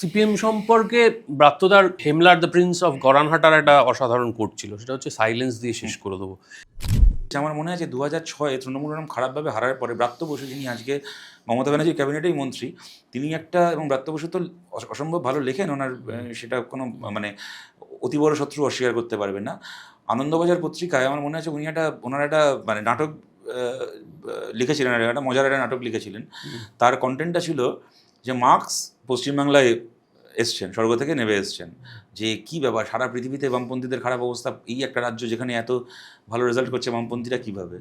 CPM সম্পর্কে ব্রাত্যদার হেমলার the Prince of গরানহাটার একটা অসাধারণ কোট ছিল, সেটা হচ্ছে সাইলেন্স দিয়ে শেষ করে দেবো। আমার মনে আছে 2006-এ তৃণমূল এরকম খারাপভাবে হারার পরে ব্রাত্য বসু, যিনি আজকে মমতা ব্যানার্জির ক্যাবিনেটেই মন্ত্রী, তিনি একটা, এবং ব্রাত্য বসু তো অসম্ভব ভালো লেখেন, ওনার সেটা কোনো মানে অতি বড় শত্রু অস্বীকার করতে পারবেন না। আনন্দবাজার পত্রিকায় আমার মনে আছে উনি ওনার একটা মানে নাটক লিখেছিলেন, একটা মজার একটা নাটক লিখেছিলেন। তার কন্টেন্টটা ছিল যে মার্কস পশ্চিমবাংলায় এসছেন, স্বর্গ থেকে নেমে এসছেন, যে কি ব্যাপার, সারা পৃথিবীতে বামপন্থীদের খারাপ অবস্থা, এই একটা রাজ্য যেখানে এত ভালো রেজাল্ট করছে বামপন্থীরা কীভাবে।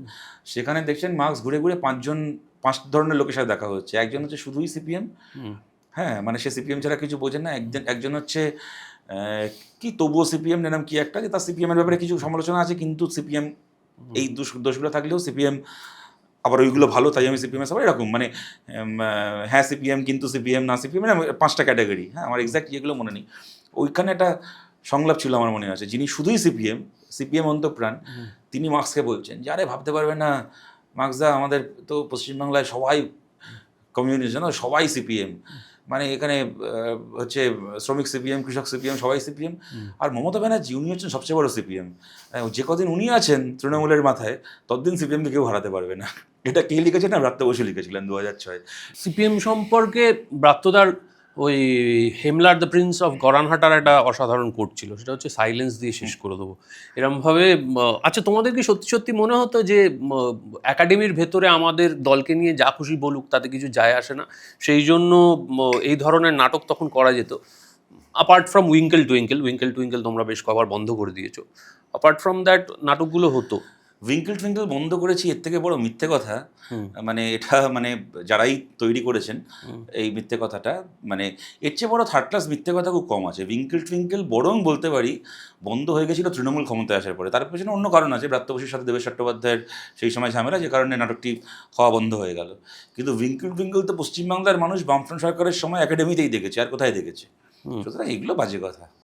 সেখানে দেখছেন মার্কস ঘুরে ঘুরে পাঁচ ধরনের লোকের সাথে দেখা হচ্ছে। একজন হচ্ছে শুধুই সিপিএম, হ্যাঁ মানে সে সিপিএম ছাড়া কিছু বোঝেন না। একজন হচ্ছে কি তবুও সিপিএম নাম কি একটা, যে তার সিপিএমের ব্যাপারে কিছু সমালোচনা আছে, কিন্তু সিপিএম এই দোষগুলো থাকলেও সিপিএম আবার ওইগুলো ভালো, তাই আমি সিপিএম সবাই এরকম, মানে হ্যাঁ সিপিএম কিন্তু সিপিএম না সিপিএম, মানে 5টা ক্যাটাগরি। হ্যাঁ, আমার এক্স্যাক্ট ইয়েগুলো মনে নেই। ওইখানে একটা সংলাপ ছিল আমার মনে আছে, যিনি শুধুই সিপিএম অন্তঃপ্রাণ, তিনি মার্কসকে বলছেন যে আরে ভাবতে পারবে না মার্কসদা, আমাদের তো পশ্চিমবাংলায় সবাই কমিউনিস্ট, জানো, সবাই সিপিএম, মানে এখানে হচ্ছে শ্রমিক সিপিএম, কৃষক সিপিএম, সবাই সিপিএম। আর মমতা ব্যানার্জি, উনি হচ্ছেন সবচেয়ে বড় সিপিএম। যে কদিন উনি আছেন তৃণমূলের মাথায়, ততদিন সিপিএমকে কেউ হারাতে পারবে না। এটা কে লিখেছেন? না, ব্রাত্য বসু লিখেছিলেন 2006। সিপিএম সম্পর্কে ব্রাত্যদার ওই হেমলার দ্য প্রিন্স অফ গরানহাটার একটা অসাধারণ কোট ছিল, সেটা হচ্ছে সাইলেন্স দিয়ে শেষ করে দেবো। এরমভাবে আচ্ছা, তোমাদের কি সত্যি সত্যি মনে হতো যে একাডেমির ভেতরে আমাদের দলকে নিয়ে যা খুশি বলুক তাতে কিছু যায় আসে না, সেই জন্য এই ধরনের নাটক তখন করা যেত? অ্যাপার্ট ফ্রম উইঙ্কেল টুইঙ্কেল তোমরা বেশ কবার বন্ধ করে দিয়েছো। অ্যাপার্ট ফ্রম দ্যাট নাটকগুলো হতো। উইঙ্কেল বন্ধ করেছি, এর থেকে বড় মিথ্যে কথা মানে এটা, মানে যারাই তৈরি করেছেন এই মিথ্যে কথাটা, মানে এর চেয়ে বড় থার্ড ক্লাস মিথ্যে কথা খুব কম আছে। উইঙ্কেল বরং বলতে পারি বন্ধ হয়ে গেছিল তৃণমূল ক্ষমতায় আসার পরে। তার পেছনে অন্য কারণ আছে, ব্রাত্য বসুর সাথে দেবেশ চট্টোপাধ্যায়ের সেই সময় ঝামেলা, যে কারণে নাটকটি হওয়া বন্ধ হয়ে গেল। কিন্তু উইঙ্কেল তো পশ্চিমবাংলার মানুষ বামফ্রন্ট সরকারের সময় একাডেমিতেই দেখেছে, আর কোথায় দেখেছে? সুতরাং এগুলো বাজে কথা।